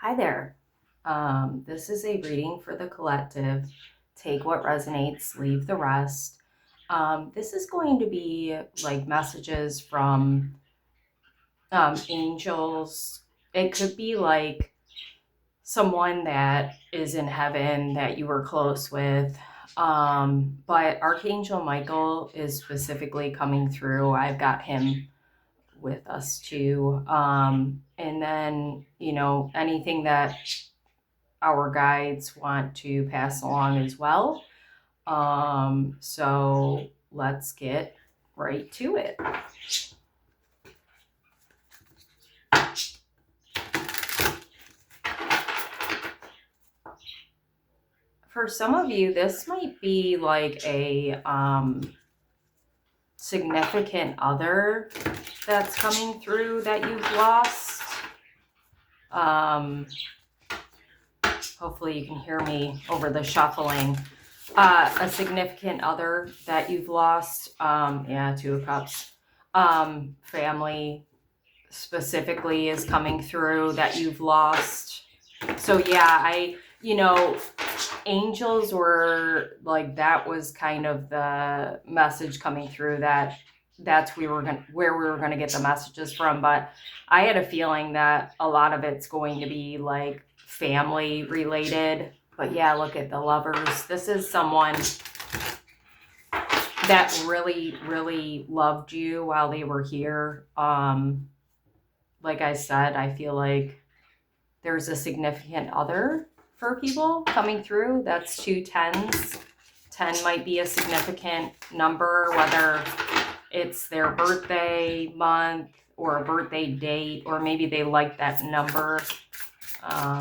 Hi there. This is a reading for the collective. Take what resonates, leave the rest. This is going to be like messages from angels. It could be like someone that is in heaven that you were close with. But Archangel Michael is specifically coming through. I've got him with us too. And then, anything that our guides want to pass along as well. So let's get right to it. For some of you, this might be like a significant other that's coming through that you've lost. Hopefully you can hear me over the shuffling. A significant other that you've lost. Yeah, Two of Cups. Family specifically is coming through that you've lost. So yeah, angels were like, that was kind of the message coming through, that's where we were gonna get the messages from. But I had a feeling that a lot of it's going to be like family related. But yeah, look at the Lovers. This is someone that really, really loved you while they were here. Like I said, I feel like there's a significant other for people coming through. That's 2 10s. 10 might be a significant number, whether it's their birthday month or a birthday date, or maybe they like that number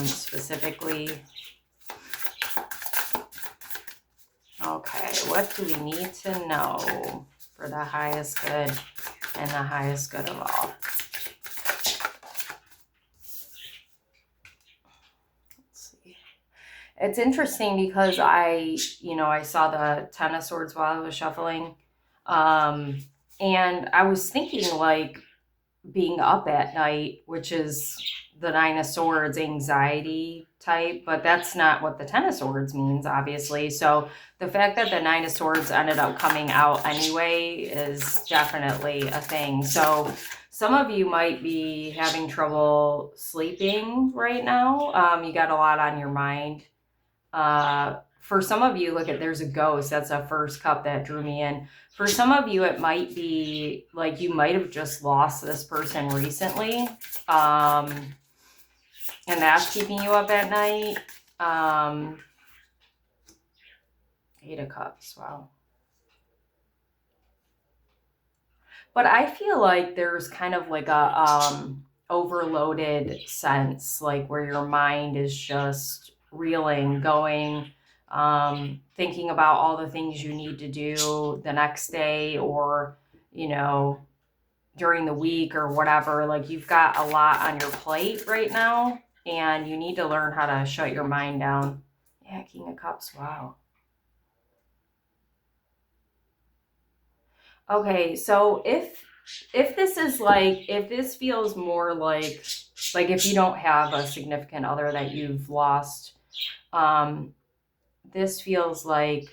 specifically. Okay, what do we need to know for the highest good and the highest good of all? It's interesting because I saw the Ten of Swords while I was shuffling. And I was thinking like being up at night, which is the Nine of Swords, anxiety type, but that's not what the Ten of Swords means, obviously. So the fact that the Nine of Swords ended up coming out anyway is definitely a thing. So some of you might be having trouble sleeping right now. You got a lot on your mind. For some of you, there's a ghost. That's a first cup that drew me in. For some of you, it might be like you might have just lost this person recently. And that's keeping you up at night. Eight of Cups. Wow. But I feel like there's kind of like a overloaded sense, like where your mind is just reeling, going, thinking about all the things you need to do the next day, or during the week or whatever. Like you've got a lot on your plate right now, and you need to learn how to shut your mind down. Yeah, King of Cups. Wow. Okay, so if this is like, if this feels more like if you don't have a significant other that you've lost, um this feels like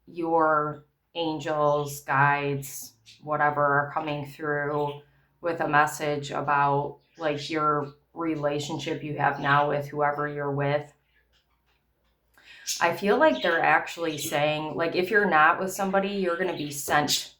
your angels, guides, whatever, are coming through with a message about like your relationship you have now with whoever you're with. I feel like they're actually saying, like, if you're not with somebody, you're going to be sent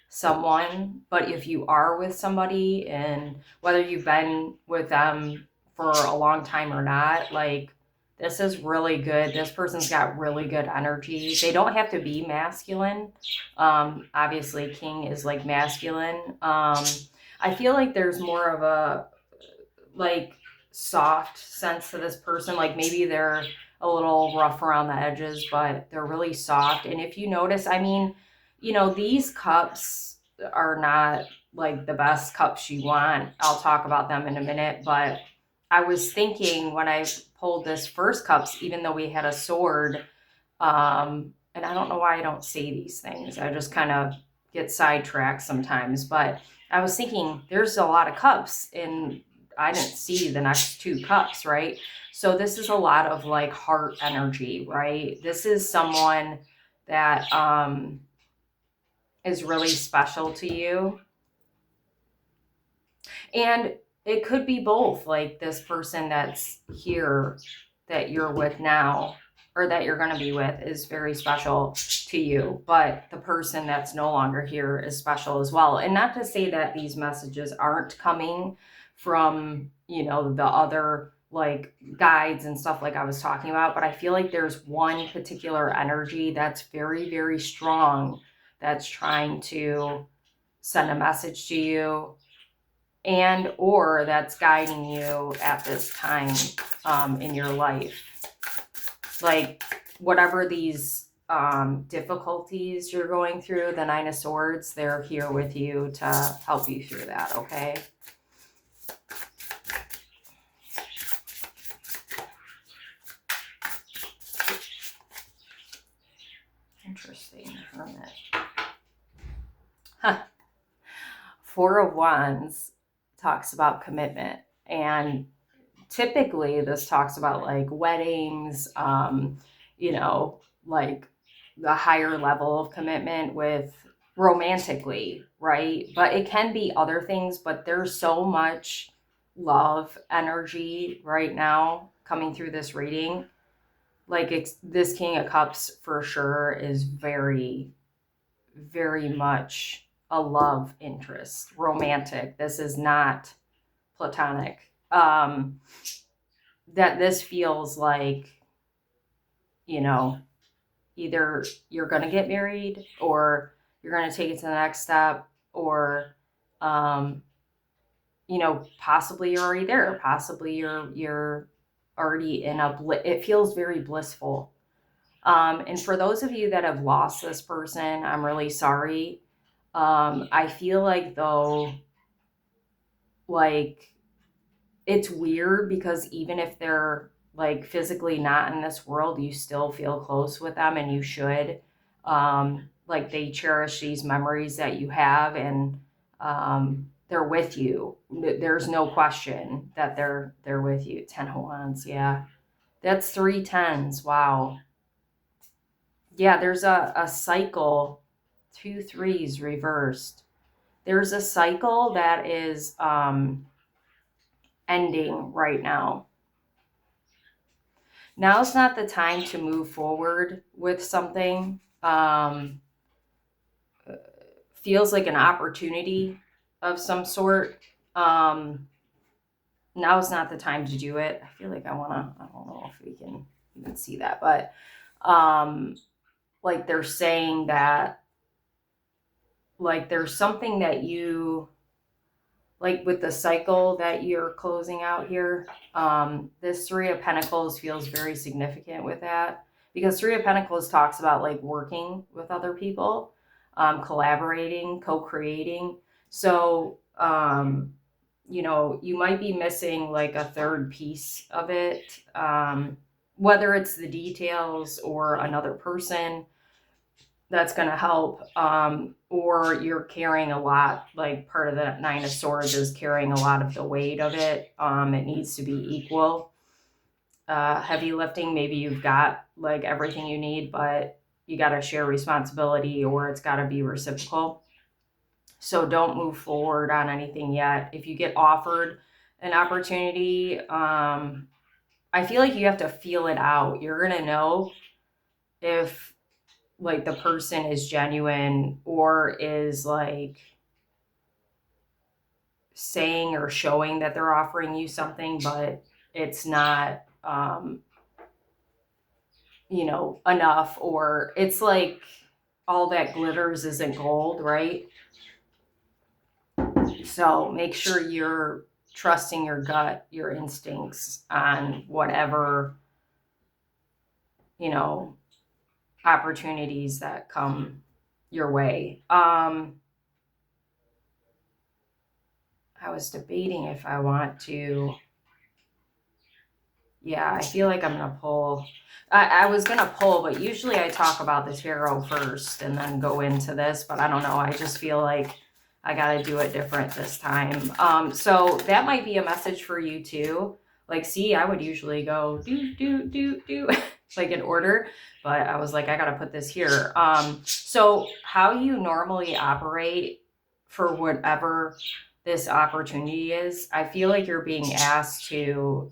someone. But if you are with somebody, and whether you've been with them for a long time or not, like, this is really good. This person's got really good energy. They don't have to be masculine. Obviously, King is like masculine. I feel like there's more of a like soft sense to this person. Like maybe they're a little rough around the edges, but they're really soft. And if you notice, I mean, these cups are not like the best cups you want. I'll talk about them in a minute, but I was thinking when I pulled this first cups, even though we had a sword, and I don't know why I don't say these things. I just kind of get sidetracked sometimes, but I was thinking there's a lot of cups in I didn't see the next 2 cups, right? So this is a lot of like heart energy, right? This is someone that is really special to you. And it could be both, like this person that's here that you're with now or that you're going to be with is very special to you, but the person that's no longer here is special as well. And not to say that these messages aren't coming from, you know, the other like guides and stuff like I was talking about, but I feel like there's one particular energy that's very, very strong that's trying to send a message to you and or that's guiding you at this time in your life. Like whatever these difficulties you're going through, the 9 of Swords, they're here with you to help you through that, okay? Interesting. Hermit. Huh. 4 of Wands talks about commitment, and typically this talks about like weddings, you know, like the higher level of commitment with romantically, right? But it can be other things, but there's so much love energy right now coming through this reading. Like this King of Cups for sure is very, very much a love interest, romantic. This is not platonic. That this feels like, you know, either you're going to get married or you're going to take it to the next step, or you know, possibly you're already there, possibly you're already in it feels very blissful. And for those of you that have lost this person, I'm really sorry. I feel like though, like it's weird because even if they're like physically not in this world, you still feel close with them, and you should. Like they cherish these memories that you have, and they're with you. There's no question that they're with you. 10 of Wands, yeah. That's 3 10s. Wow. Yeah, there's a cycle. 2 3s reversed. There's a cycle that is ending right now. Now's not the time to move forward with something. Feels like an opportunity of some sort. Now's not the time to do it. I feel like I don't know if we can even see that, but like they're saying that like there's something that you like with the cycle that you're closing out here. This 3 of Pentacles feels very significant with that, because 3 of Pentacles talks about like working with other people, collaborating, co-creating. So, you know, you might be missing like a third piece of it, whether it's the details or another person that's going to help, or you're carrying a lot, like part of the 9 of Swords is carrying a lot of the weight of it. It needs to be equal. Heavy lifting, maybe you've got like everything you need, but you got to share responsibility, or it's got to be reciprocal. So don't move forward on anything yet. If you get offered an opportunity, I feel like you have to feel it out. You're going to know if like the person is genuine or is like saying or showing that they're offering you something, but it's not, you know, enough, or it's like all that glitters isn't gold, right? So make sure you're trusting your gut, your instincts on whatever, you know, opportunities that come your way. I was debating if I want to. Yeah, I feel like I'm going to pull. I was going to pull, but usually I talk about the tarot first and then go into this, but I don't know. I just feel like I got to do it different this time. So that might be a message for you too. Like, see, I would usually go do like in order, but I was like, I got to put this here. So how you normally operate for whatever this opportunity is, I feel like you're being asked to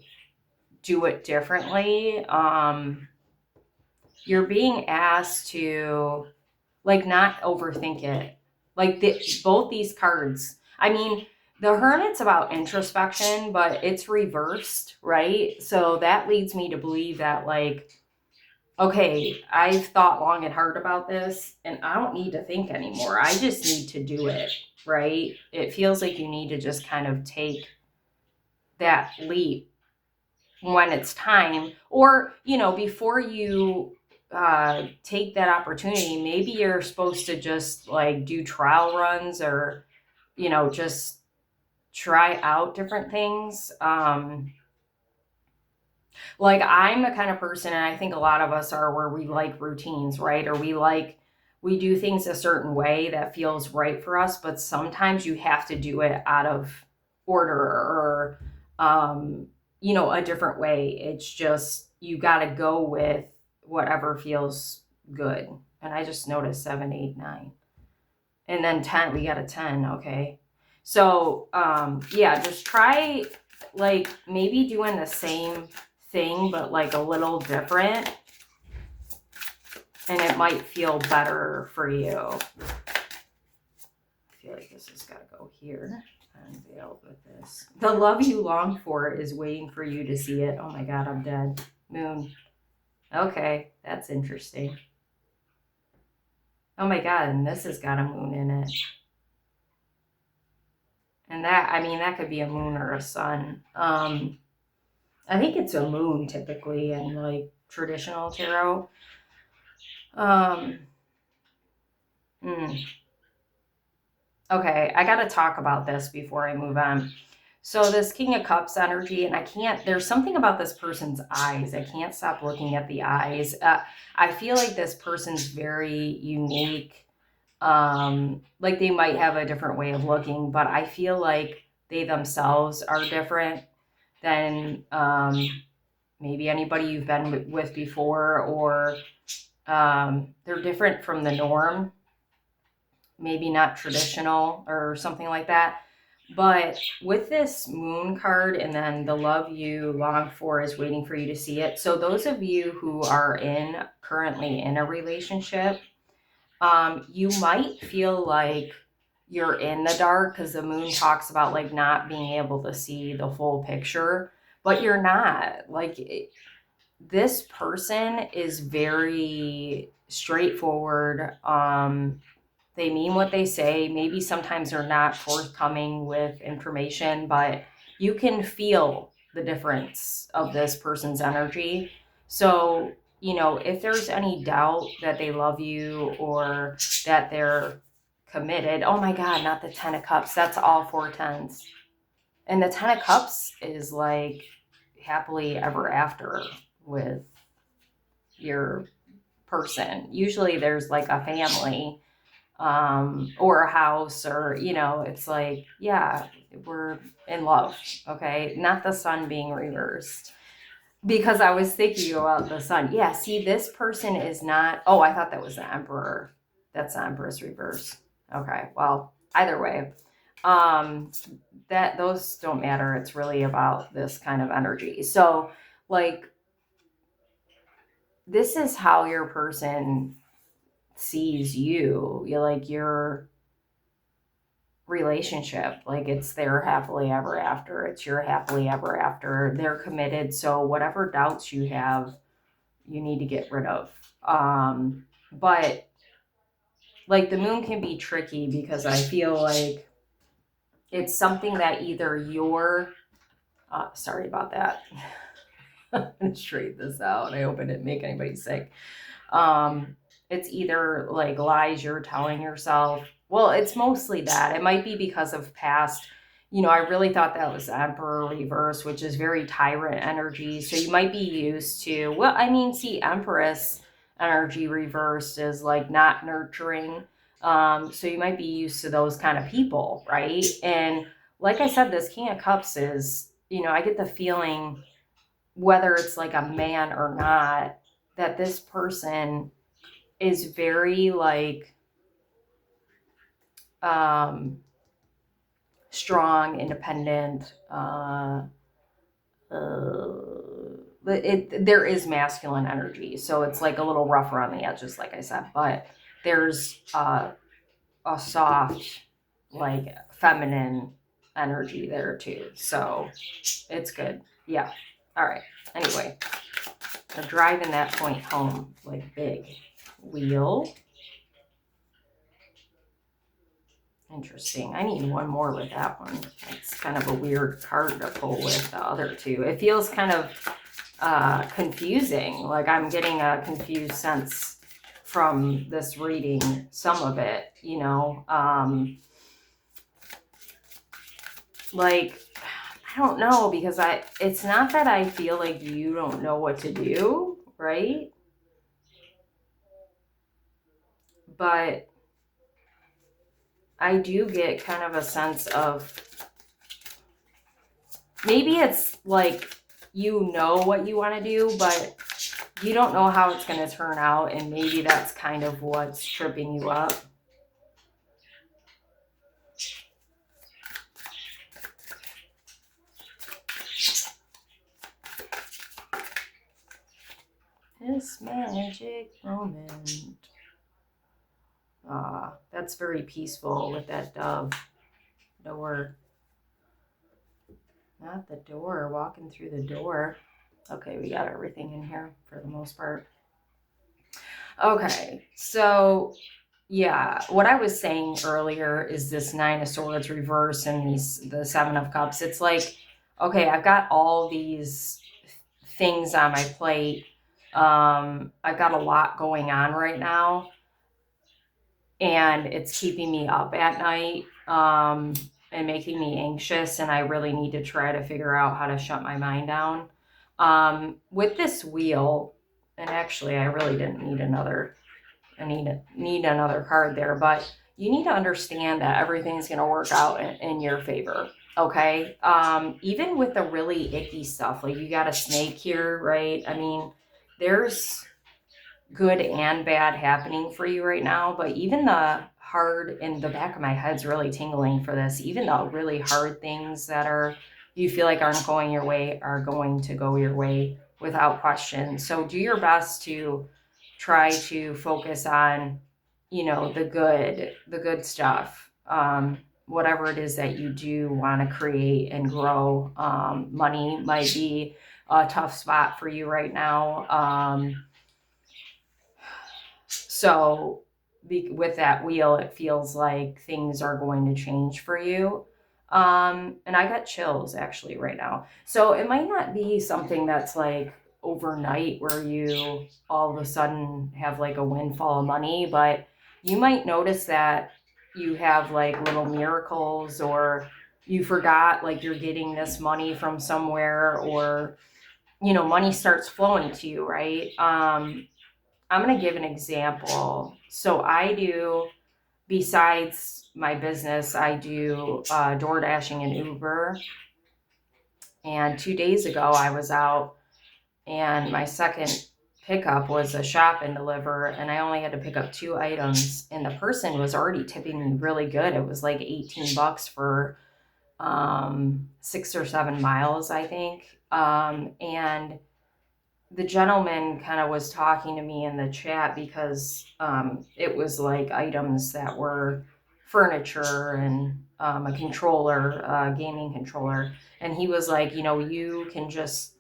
do it differently. You're being asked to like not overthink it. Like both these cards. I mean, the Hermit's about introspection, but it's reversed, right? So that leads me to believe that like, okay, I've thought long and hard about this and I don't need to think anymore. I just need to do it, right? It feels like you need to just kind of take that leap when it's time, or before you take that opportunity, maybe you're supposed to just like do trial runs, or just try out different things. Like, I'm the kind of person, and I think a lot of us are, where we like routines, right? Or we do things a certain way that feels right for us, but sometimes you have to do it out of order, or a different way. It's just, you got to go with whatever feels good. And I just noticed 7, 8, 9. And then 10, we got a 10. Okay. So, yeah, just try like maybe doing the same thing, but like a little different. And it might feel better for you. I feel like this has got to go here. Unveiled with this. The love you long for is waiting for you to see it. Oh my God, I'm dead. Moon. Okay, that's interesting. Oh my God, and this has got a moon in it. And that could be a moon or a sun. I think it's a moon typically in like traditional tarot. Okay, I got to talk about this before I move on. So this King of Cups energy, and there's something about this person's eyes. I can't stop looking at the eyes. I feel like this person's very unique. Like they might have a different way of looking, but I feel like they themselves are different than maybe anybody you've been with before, or they're different from the norm. Maybe not traditional or something like that. But with this moon card, and then the love you long for is waiting for you to see it. So those of you who are currently in a relationship, you might feel like you're in the dark, because the moon talks about like not being able to see the full picture, but you're not. Like, this person is very straightforward. They mean what they say. Maybe sometimes they're not forthcoming with information, but you can feel the difference of this person's energy. So, if there's any doubt that they love you or that they're committed, oh my God, not the 10 of Cups. That's all 4 tens. And the 10 of Cups is like happily ever after with your person. Usually there's like a family, or a house, or it's like, yeah, we're in love. Okay, not the sun being reversed, because I was thinking about the sun. Yeah, see, this person is not. Oh, I thought that was the Emperor. That's the Empress reverse. Okay, well, either way, that those don't matter. It's really about this kind of energy. So like, this is how your person sees you. You're like, your relationship, like it's their happily ever after. It's your happily ever after. They're committed. So whatever doubts you have, you need to get rid of. But like, the moon can be tricky, because I feel like it's something that either you're sorry about that. I'm gonna straighten this out. I hope I didn't make anybody sick. It's either like lies you're telling yourself. Well, it's mostly that. It might be because of past, I really thought that was Emperor reverse, which is very tyrant energy. So you might be used to, see, Empress energy reversed is like not nurturing. So you might be used to those kind of people, right? And like I said, this King of Cups is, I get the feeling, whether it's like a man or not, that this person is very like strong, independent. There is masculine energy, so it's like a little rough around the edges, like I said, but there's a soft, like feminine energy there too. So it's good. Yeah. All right. Anyway, I'm driving that point home like big. Wheel. Interesting. I need one more with that one. It's kind of a weird card to pull with the other two. It feels kind of confusing. Like I'm getting a confused sense from this reading, some of it, like, I don't know, because it's not that I feel like you don't know what to do, right? But I do get kind of a sense of, maybe it's like you know what you want to do, but you don't know how it's going to turn out, and maybe that's kind of what's tripping you up. This magic moment. That's very peaceful with that dove. Door. Not the door, walking through the door. Okay, we got everything in here for the most part. Okay, so yeah, what I was saying earlier is this Nine of Swords reverse and the Seven of Cups. It's like, okay, I've got all these things on my plate. I've got a lot going on right now, and it's keeping me up at night, and making me anxious, and I really need to try to figure out how to shut my mind down. With this wheel, and actually I really didn't need another, I need another card there, but you need to understand that everything's going to work out in your favor. Okay. Even with the really icky stuff, like you got a snake here, right? I mean, there's good and bad happening for you right now, but even the hard, in the back of my head's really tingling for this, even the really hard things that you feel like aren't going your way are going to go your way without question. So do your best to try to focus on, the good stuff. Whatever it is that you do want to create and grow. Money might be a tough spot for you right now. So with that wheel, it feels like things are going to change for you. And I got chills actually right now. So it might not be something that's like overnight where you all of a sudden have like a windfall of money, but you might notice that you have like little miracles, or you forgot like you're getting this money from somewhere, or, money starts flowing to you, right? I'm going to give an example. So I do, besides my business, I do door dashing and Uber. And 2 days ago, I was out, and my second pickup was a shop and deliver, and I only had to pick up 2 items, and the person was already tipping me really good. It was like $18 for 6 or 7 miles, I think. And the gentleman kind of was talking to me in the chat because it was like items that were furniture and a controller, gaming controller. And he was like, you can just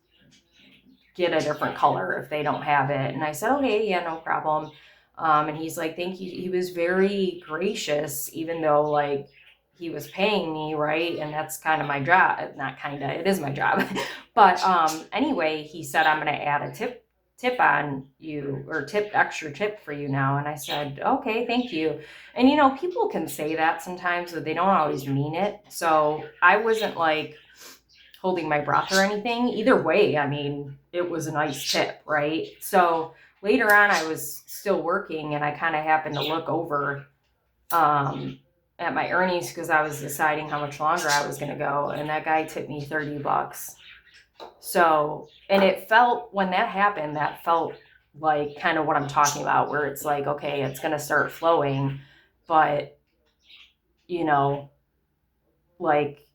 get a different color if they don't have it. And I said, okay, yeah, no problem. And he's like, thank you. He was very gracious, even though like he was paying me, right? And that's kind of my job. Not kind of, it is my job. But anyway, he said, I'm going to add a tip on you, or extra tip for you now. And I said, okay, thank you. And people can say that sometimes, but they don't always mean it. So I wasn't like holding my breath or anything. Either way, I mean, it was a nice tip, right? So later on, I was still working, and I kind of happened to look over at my earnings because I was deciding how much longer I was going to go. And that guy tipped me $30. So, and it felt, when that happened, that felt like kind of what I'm talking about, where it's like, okay, it's going to start flowing, but, you know, like,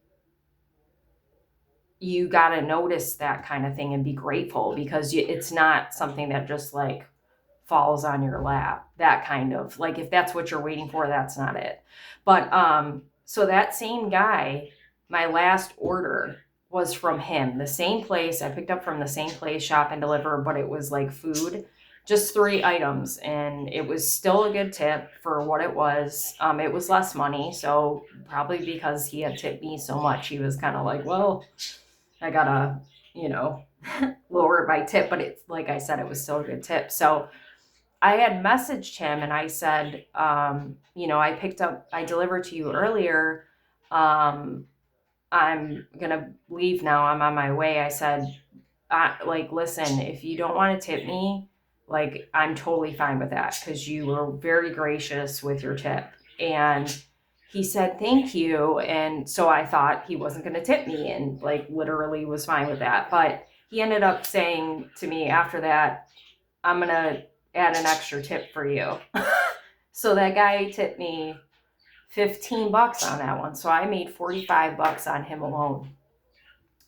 you got to notice that kind of thing and be grateful, because it's not something that just like falls on your lap, that kind of, like, if that's what you're waiting for, that's not it. But so that same guy, my last order was from him, the same place. I picked up from the same place, shop and deliver, but it was like food, just 3 items, and it was still a good tip for what it was. It was less money, so probably because he had tipped me so much, he was kind of like, well, I gotta, you know, lower my tip. But it's, like I said, it was still a good tip. So I had messaged him and I said, I delivered to you earlier. I'm gonna leave now. I'm on my way. I said, listen, if you don't want to tip me, like, I'm totally fine with that, because you were very gracious with your tip. And he said, thank you. And so I thought he wasn't going to tip me, and like literally was fine with that. But he ended up saying to me after that, I'm going to add an extra tip for you. So that guy tipped me $15 on that one. So I made $45 on him alone.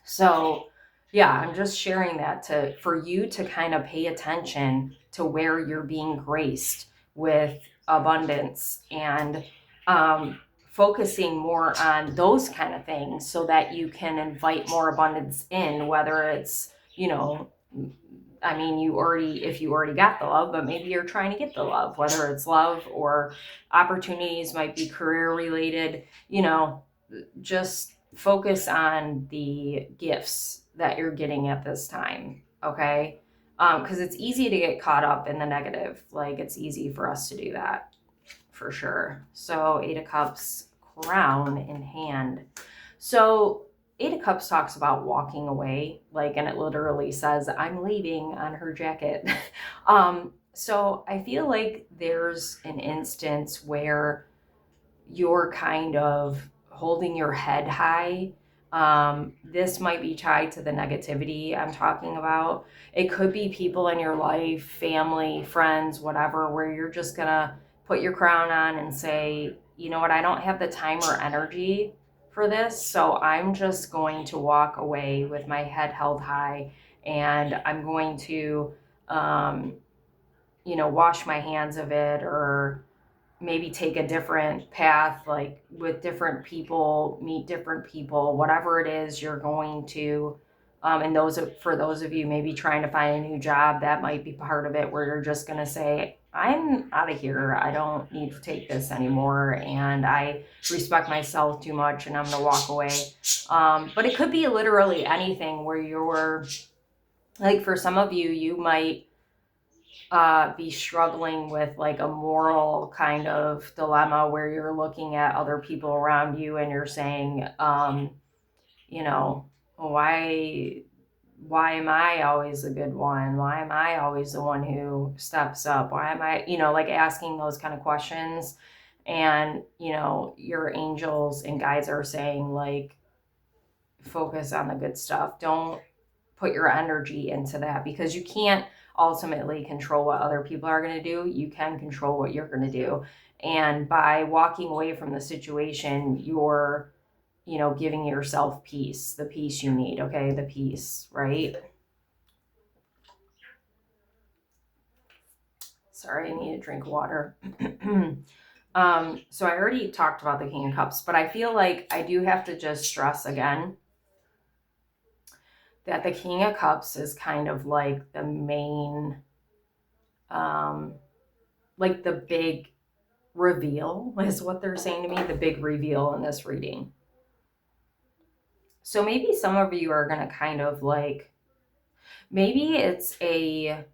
So yeah, I'm just sharing that for you to kind of pay attention to where you're being graced with abundance, and focusing more on those kind of things so that you can invite more abundance in, whether it's, I mean, if you already got the love, but maybe you're trying to get the love, whether it's love or opportunities, might be career related, just focus on the gifts that you're getting at this time. Okay. Because it's easy to get caught up in the negative. Like, it's easy for us to do that for sure. So 8 of Cups, crown in hand. So 8 of Cups talks about walking away, like, and it literally says, I'm leaving on her jacket. So I feel like there's an instance where you're kind of holding your head high. This might be tied to the negativity I'm talking about. It could be people in your life, family, friends, whatever, where you're just gonna put your crown on and say, you know what, I don't have the time or energy for this, so I'm just going to walk away with my head held high, and I'm going to, wash my hands of it, or maybe take a different path, like with different people, meet different people, whatever it is you're going to. And for those of you maybe trying to find a new job, that might be part of it, where you're just going to say, I'm out of here. I don't need to take this anymore. And I respect myself too much, and I'm going to walk away. But it could be literally anything where you're, like, for some of you, you might be struggling with like a moral kind of dilemma, where you're looking at other people around you and you're saying, you know, why am I always the good one? Why am I always the one who steps up? Why am I, like, asking those kind of questions? And, your angels and guides are saying, like, focus on the good stuff. Don't put your energy into that, because you can't ultimately control what other people are going to do. You can control what you're going to do. And by walking away from the situation, you're, giving yourself peace, the peace you need. Okay. The peace, right? Sorry, I need a drink of water. So I already talked about the King of Cups, but I feel like I do have to just stress again that the King of Cups is kind of like the main, like the big reveal is what they're saying to me, the big reveal in this reading. So maybe some of you are going to kind of like, maybe it's a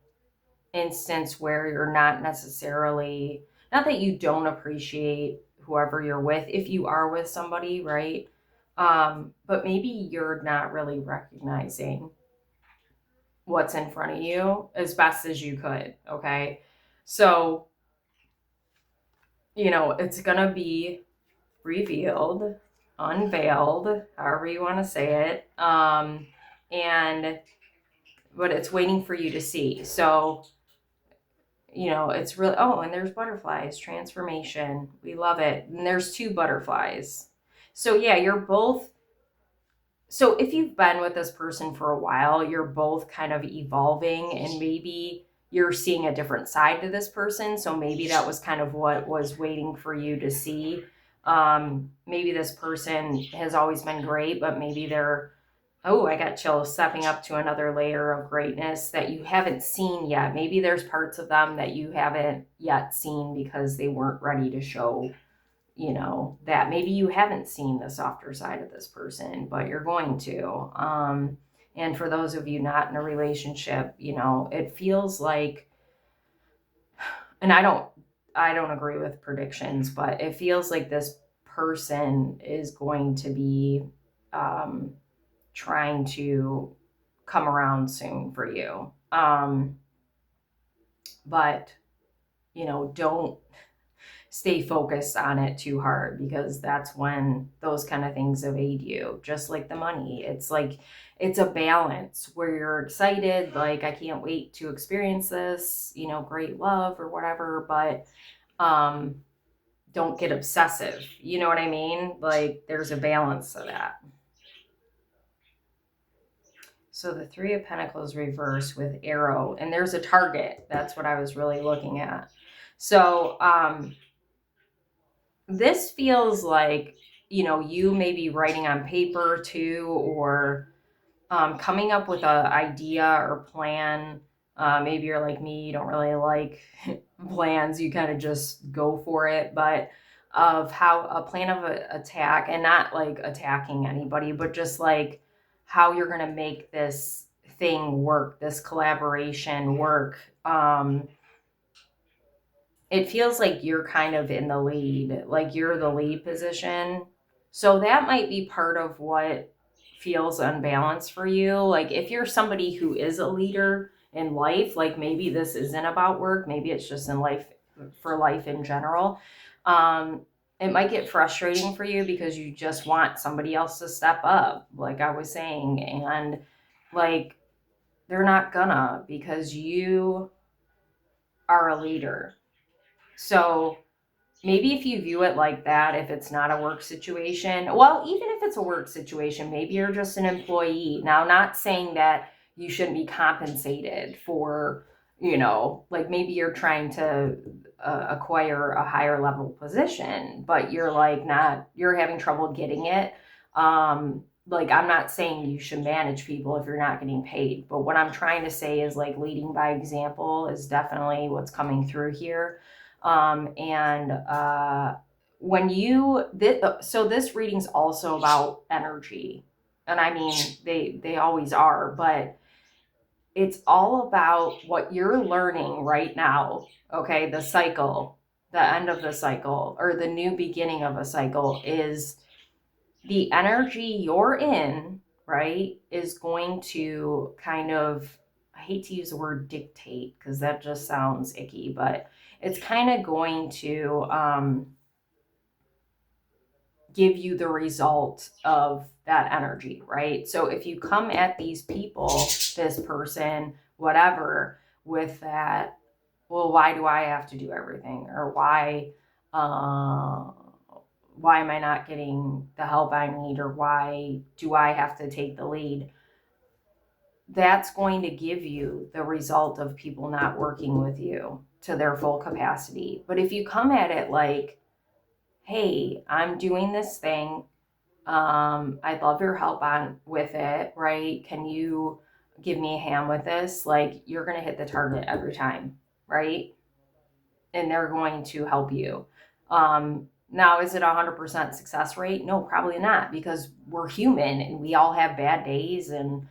instance where you're not necessarily, not that you don't appreciate whoever you're with, if you are with somebody, right? But maybe you're not really recognizing what's in front of you as best as you could. Okay. So, it's going to be revealed, unveiled, however you want to say it. And but it's waiting for you to see. So, it's really, oh, and there's butterflies, transformation. We love it. And there's two butterflies. So, yeah, you're both. So, if you've been with this person for a while, you're both kind of evolving, and maybe you're seeing a different side to this person. So, maybe that was kind of what was waiting for you to see. Maybe this person has always been great, but maybe they're, oh, I got chills, stepping up to another layer of greatness that you haven't seen yet. Maybe there's parts of them that you haven't yet seen because they weren't ready to show, that maybe you haven't seen the softer side of this person, but you're going to. And for those of you not in a relationship, it feels like, and I don't agree with predictions, but it feels like this person is going to be, trying to come around soon for you. But, don't stay focused on it too hard, because that's when those kind of things evade you. Just like the money. It's like, it's a balance where you're excited, like, I can't wait to experience this, great love or whatever, but don't get obsessive. You know what I mean? Like, there's a balance to that. So the Three of Pentacles reverse with arrow, and there's a target. That's what I was really looking at. So this feels like, you may be writing on paper too, or coming up with an idea or plan. Maybe you're like me, you don't really like plans, you kind of just go for it, but of how a plan of attack, and not like attacking anybody, but just like how you're going to make this thing work, this collaboration work. It feels like you're kind of in the lead, like you're the lead position. So that might be part of what feels unbalanced for you. Like, if you're somebody who is a leader in life, like maybe this isn't about work, maybe it's just in life, for life in general. It might get frustrating for you because you just want somebody else to step up, like I was saying, and like they're not gonna, because you are a leader. So maybe if you view it like that, if it's not a work situation, well, even if it's a work situation, maybe you're just an employee. Now, not saying that you shouldn't be compensated for, like maybe you're trying to acquire a higher level position, but you're having trouble getting it. Like, I'm not saying you should manage people if you're not getting paid, but what I'm trying to say is, like, leading by example is definitely what's coming through here. And when so this reading's also about energy, and I mean, they always are, but it's all about what you're learning right now. Okay, the cycle, the end of the cycle, or the new beginning of a cycle, is the energy you're in, right, is going to kind of, I hate to use the word dictate because that just sounds icky, but it's kind of going to give you the result of that energy, right? So if you come at these people, this person, whatever, with that, well, why do I have to do everything? Or why am I not getting the help I need? Or why do I have to take the lead? That's going to give you the result of people not working with you to their full capacity. But if you come at it like, hey, I'm doing this thing, I'd love your help with it, right? Can you give me a hand with this? Like, you're going to hit the target every time, right? And they're going to help you. Now, is it 100% success rate? No, probably not, because we're human and we all have bad days, and,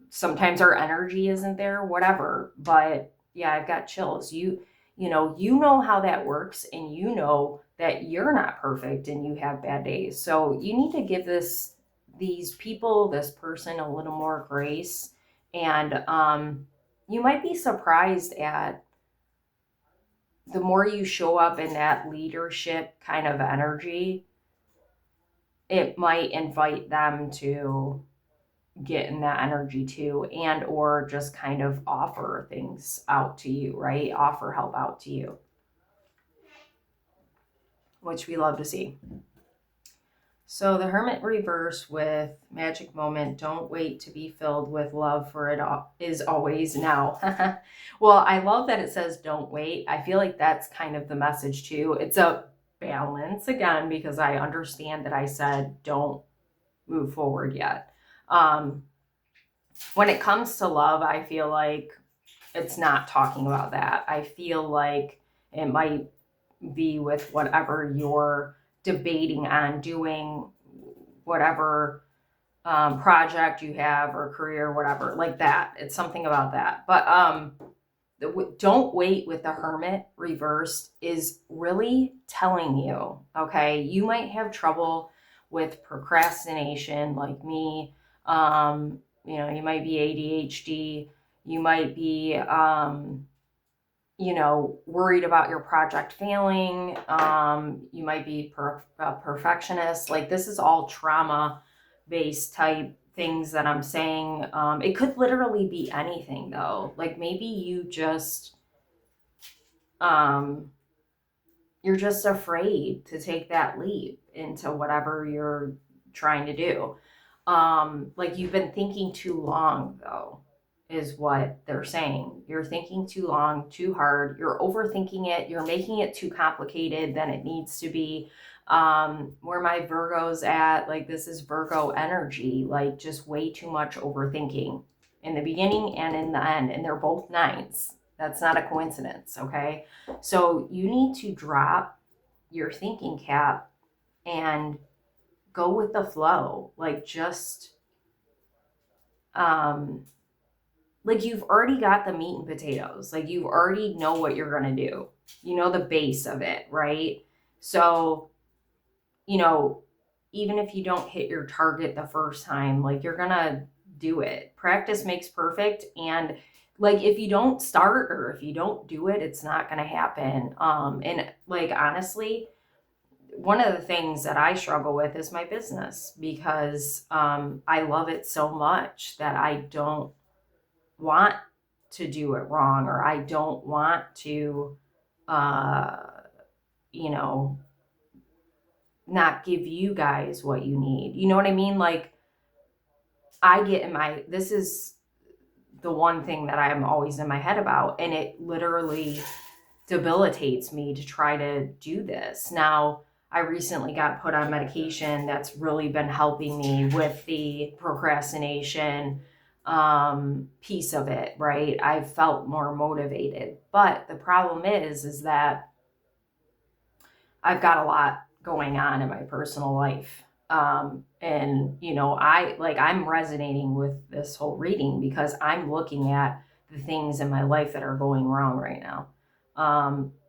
sometimes our energy isn't there, whatever. But yeah, I've got chills. You know how that works, and you know that you're not perfect and you have bad days. So you need to give these people, this person, a little more grace. And you might be surprised at the more you show up in that leadership kind of energy, it might invite them to get in that energy too, and or just kind of offer things out to you, right? Offer help out to you, which we love to see. So the Hermit reverse with magic moment, don't wait to be filled with love, for it is always now. Well, I love that it says don't wait. I feel like that's kind of the message too. It's a balance again, because I understand that I said don't move forward yet. When it comes to love, I feel like it's not talking about that. I feel like it might be with whatever you're debating on doing, whatever project you have or career, whatever, like that. It's something about that. But don't wait with the Hermit reversed is really telling you, okay, you might have trouble with procrastination like me. You might be ADHD. You might be, worried about your project failing. You might be a perfectionist. Like, this is all trauma based type things that I'm saying. It could literally be anything though. Like, maybe you're just afraid to take that leap into whatever you're trying to do. Like, you've been thinking too long though, is what they're saying. You're thinking too long, too hard. You're overthinking it. You're making it too complicated than it needs to be. Where my Virgo's at, like, this is Virgo energy, like just way too much overthinking in the beginning and in the end. And they're both nines. That's not a coincidence. Okay. So you need to drop your thinking cap and go with the flow. Like, just, like, you've already got the meat and potatoes. Like, you already know what you're going to do. You know the base of it, right? So, even if you don't hit your target the first time, like, you're going to do it. Practice makes perfect. And like, if you don't start or if you don't do it, it's not going to happen. And like, honestly, one of the things that I struggle with is my business, because I love it so much that I don't want to do it wrong, or I don't want to, not give you guys what you need. You know what I mean? Like, this is the one thing that I'm always in my head about, and it literally debilitates me to try to do this. Now, I recently got put on medication that's really been helping me with the procrastination piece of it, right? I've felt more motivated. But the problem is that I've got a lot going on in my personal life. And I'm resonating with this whole reading because I'm looking at the things in my life that are going wrong right now.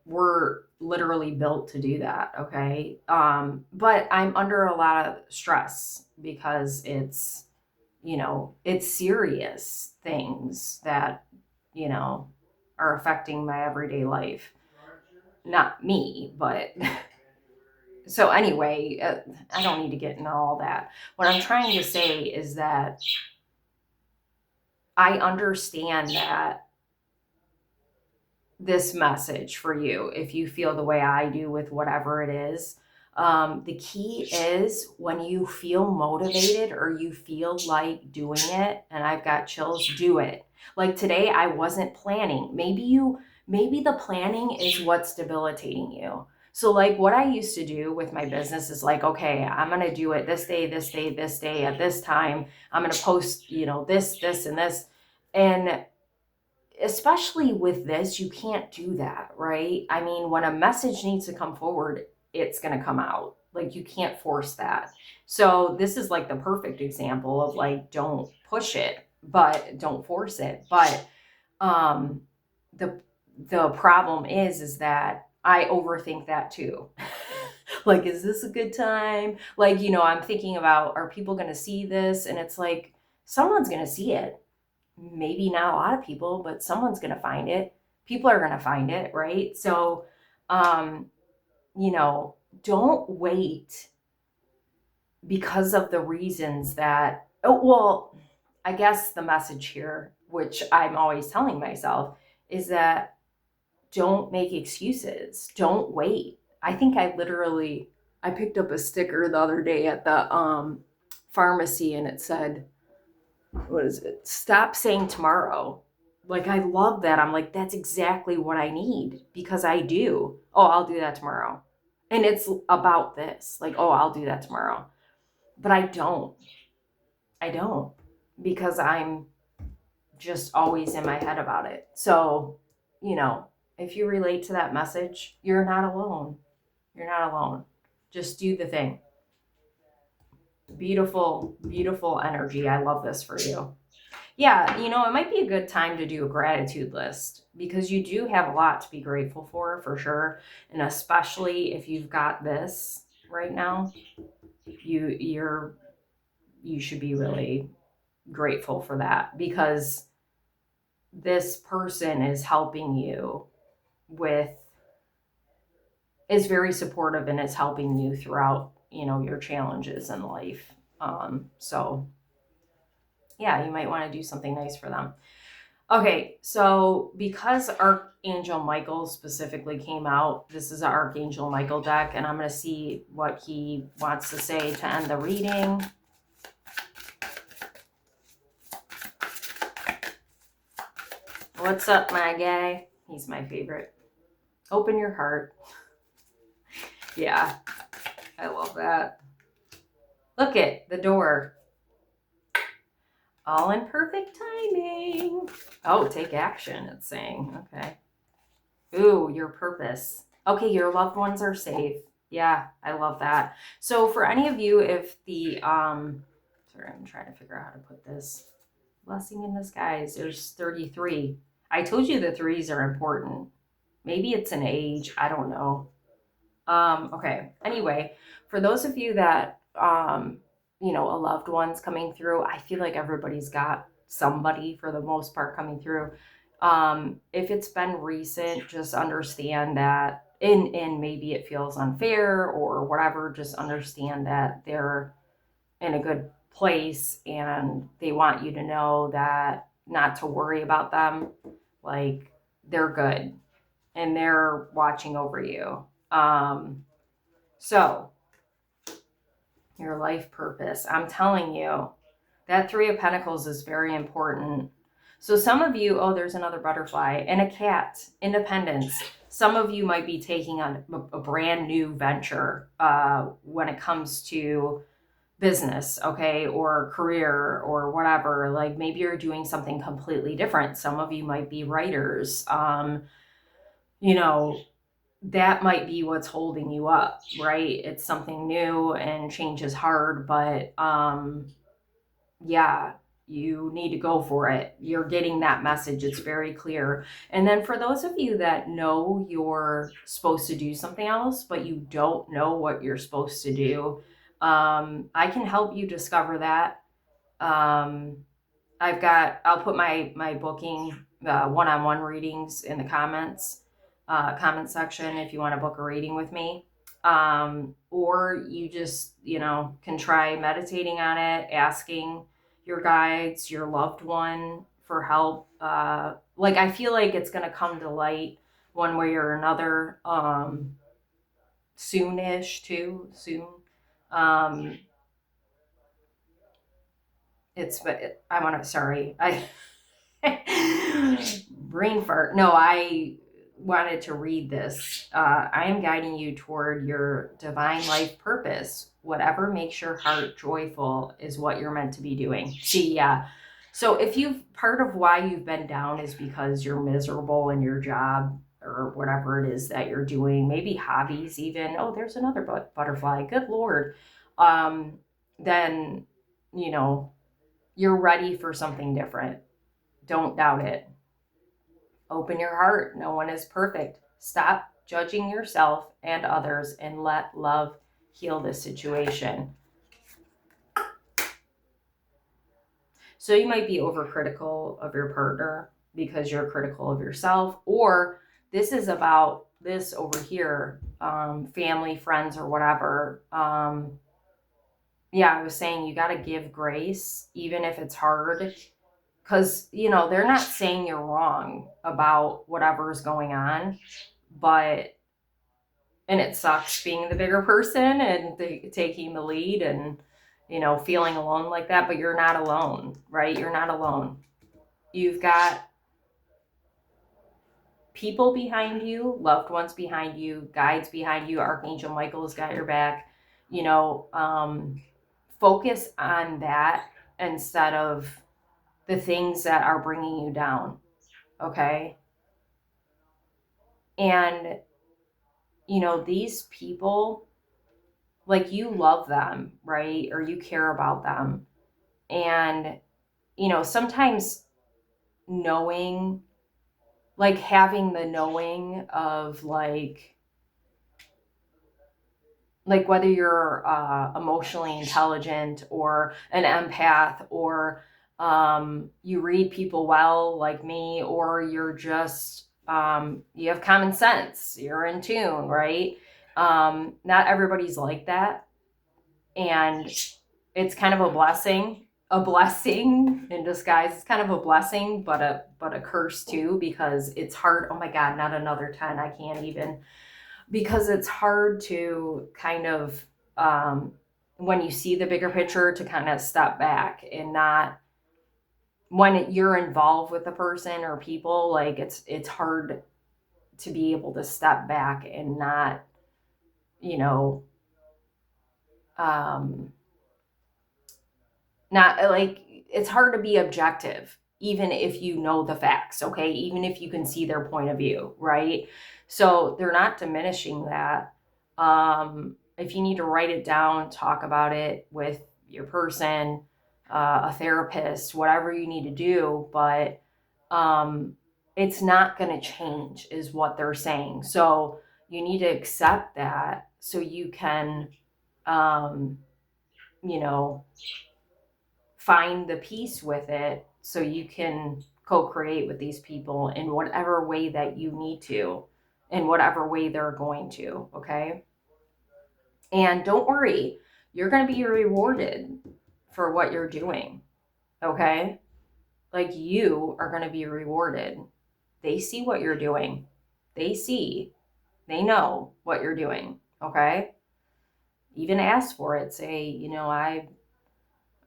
We're literally built to do that. Okay. But I'm under a lot of stress because it's serious things that, are affecting my everyday life. Not me, but so anyway, I don't need to get into all that. What I'm trying to say is that I understand that this message for you, if you feel the way I do with whatever it is, the key is when you feel motivated or you feel like doing it, and I've got chills, do it. Like today, I wasn't planning. Maybe the planning is what's debilitating you. So like what I used to do with my business is like, okay, I'm going to do it this day, this day, this day at this time. I'm going to post, this, and this. And especially with this, you can't do that, right? I mean, when a message needs to come forward, it's going to come out. Like, you can't force that. So this is like the perfect example of like, don't push it, but don't force it. But the problem is that I overthink that too. Like, is this a good time? Like, I'm thinking about, are people going to see this? And it's like, someone's going to see it. Maybe not a lot of people, but someone's going to find it. people are going to find it, right? So, you know, don't wait because of the reasons that, oh, well, I guess the message here, which I'm always telling myself, is that don't make excuses. Don't wait. I think I picked up a sticker the other day at the pharmacy, and it said, what is it? Stop saying tomorrow. Like, I love that. I'm like, that's exactly what I need, because I do. Oh, I'll do that tomorrow. And it's about this. Like, oh, I'll do that tomorrow. But I don't. I don't, because I'm just always in my head about it. So, you know, if you relate to that message, you're not alone. You're not alone. Just do the thing. Beautiful, beautiful energy. I love this for you. Yeah, you know, it might be a good time to do a gratitude list, because you do have a lot to be grateful for sure. And especially if you've got this right now, you should be really grateful for that, because this person is helping you with, is very supportive and is helping you throughout, you know, your challenges in life. So yeah, you might want to do something nice for them. Okay, so because Archangel Michael specifically came out, this is an Archangel Michael deck, and I'm going to see what he wants to say to end the reading. What's up, my guy? He's my favorite. Open your heart. Yeah, I love that. Look at the door. All in perfect timing. Oh, take action, it's saying. Okay. Ooh, your purpose. Okay, your loved ones are safe. Yeah, I love that. So for any of you, if the, sorry, I'm trying to figure out how to put this. Blessing in disguise, there's 33. I told you the threes are important. Maybe it's an age, I don't know. Okay, anyway, for those of you that, you know, a loved one's coming through, I feel like everybody's got somebody for the most part coming through. If it's been recent, just understand that, and maybe it feels unfair or whatever, just understand that they're in a good place and they want you to know that not to worry about them. Like, they're good and they're watching over you. So your life purpose, I'm telling you, that Three of Pentacles is very important. So some of you, oh, there's another butterfly and a cat, independence. Some of you might be taking on a brand new venture when it comes to business, okay, or career or whatever. Like, maybe you're doing something completely different. Some of you might be writers. You know, that might be what's holding you up, right? It's something new and change is hard, but yeah, you need to go for it. You're getting that message. It's very clear. And then for those of you that know you're supposed to do something else, but you don't know what you're supposed to do, I can help you discover that. I'll put my booking one-on-one readings in the comment section if you want to book a reading with me. Or you just, you know, can try meditating on it, asking your guides, your loved one for help. Like, I feel like it's going to come to light one way or another, soonish too, soon. I want to, sorry, brain fart. No, I wanted to read this. I am guiding you toward your divine life purpose. Whatever makes your heart joyful is what you're meant to be doing. See, yeah. So if part of why you've been down is because you're miserable in your job or whatever it is that you're doing, maybe hobbies even. Oh, there's another butterfly. Good Lord. Then, you know, you're ready for something different. Don't doubt it. Open your heart. No one is perfect. Stop judging yourself and others and let love heal this situation. So you might be overcritical of your partner. because you're critical of yourself, or this is about this over here, family, friends, or whatever. Yeah, I was saying you got to give grace, even if it's hard, because, they're not saying you're wrong about whatever's going on, but, and it sucks being the bigger person and taking the lead and, feeling alone like that, but you're not alone, right? You're not alone. You've got people behind you, loved ones behind you, guides behind you. Archangel Michael's got your back. Focus on that instead of the things that are bringing you down. Okay. And, these people, like, you love them, right? Or you care about them. And, sometimes knowing, like having the knowing of like whether you're emotionally intelligent or an empath, or you read people well like me, or you're just you have common sense, you're in tune, right? Not everybody's like that, and it's kind of a blessing in disguise. It's kind of a blessing, but a curse too, because it's hard. Oh my God, not another 10. I can't even, because it's hard to kind of, when you see the bigger picture, to kind of step back and not, when you're involved with a person or people, like it's hard to be able to step back and not, you know, um, not like, it's hard to be objective, even if you know the facts, okay? Even if you can see their point of view, right? So they're not diminishing that. If you need to write it down, talk about it with your person, a therapist, whatever you need to do, but it's not going to change, is what they're saying. So you need to accept that so you can, you know, find the peace with it, so you can co-create with these people in whatever way that you need to, in whatever way they're going to, okay? And don't worry, you're going to be rewarded for what you're doing, okay? Like, you are going to be rewarded. They see what you're doing. They know what you're doing, okay? Even ask for it. Say,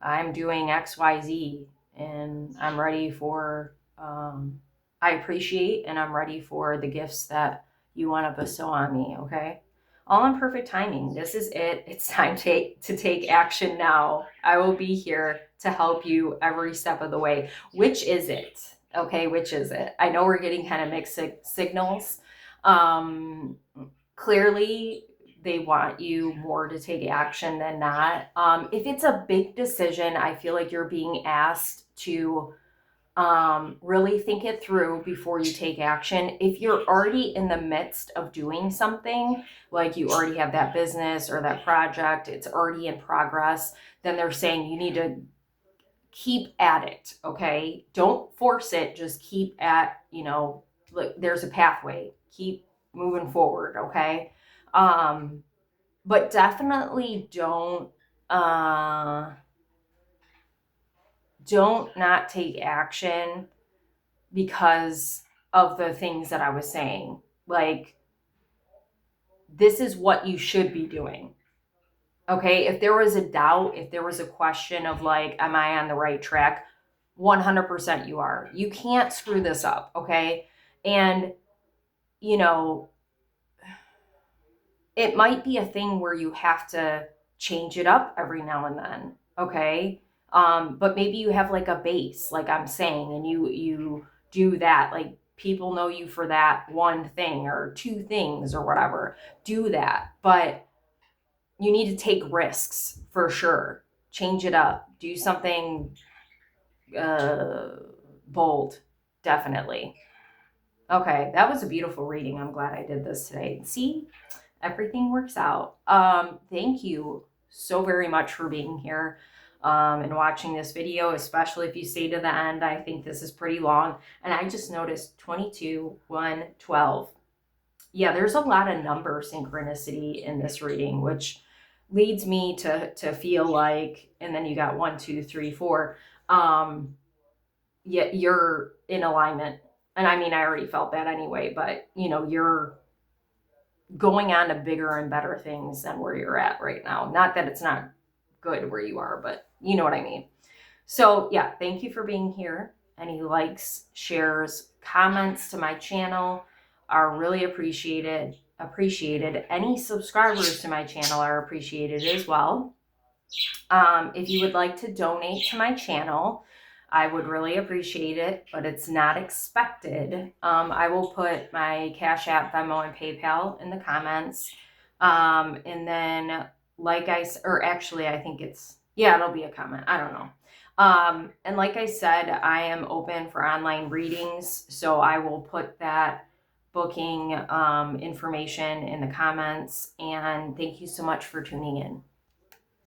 I'm doing XYZ and I'm ready for, I appreciate and I'm ready for the gifts that you want to bestow on me, okay? All in perfect timing. This is it. It's time to take action now. I will be here to help you every step of the way. Which is it? Okay, which is it? I know we're getting kind of mixed signals. Clearly, they want you more to take action than not. If it's a big decision, I feel like you're being asked to really think it through before you take action. If you're already in the midst of doing something, like you already have that business or that project, it's already in progress, then they're saying you need to keep at it, okay? Don't force it, just keep at, look, there's a pathway. Keep moving forward, okay? But definitely don't not take action because of the things that I was saying. Like, this is what you should be doing. Okay? If there was a doubt, if there was a question of like, am I on the right track? 100% you are. You can't screw this up, okay? And, it might be a thing where you have to change it up every now and then, okay? But maybe you have like a base, like I'm saying, and you do that. Like, people know you for that one thing or two things or whatever. Do that, but you need to take risks for sure. Change it up. Do something bold, definitely. Okay, that was a beautiful reading. I'm glad I did this today. See, everything works out. Thank you so very much for being here. and watching this video, especially if you stay to the end. I think this is pretty long. And I just noticed 22, 1, 12. Yeah, there's a lot of number synchronicity in this reading, which leads me to feel like, and then you got 1, 2, 3, 4. Yeah, you're in alignment. And I mean, I already felt that anyway, but you're going on to bigger and better things than where you're at right now. Not that it's not good where you are, but you know what I mean. So yeah, thank you for being here. Any likes, shares, comments to my channel are really appreciated. Any subscribers to my channel are appreciated as well. If you would like to donate to my channel, I would really appreciate it, but it's not expected. I will put my Cash App, Venmo, and PayPal in the comments. And then, I think it'll be a comment. I don't know. And like I said, I am open for online readings, so I will put that booking information in the comments. And thank you so much for tuning in.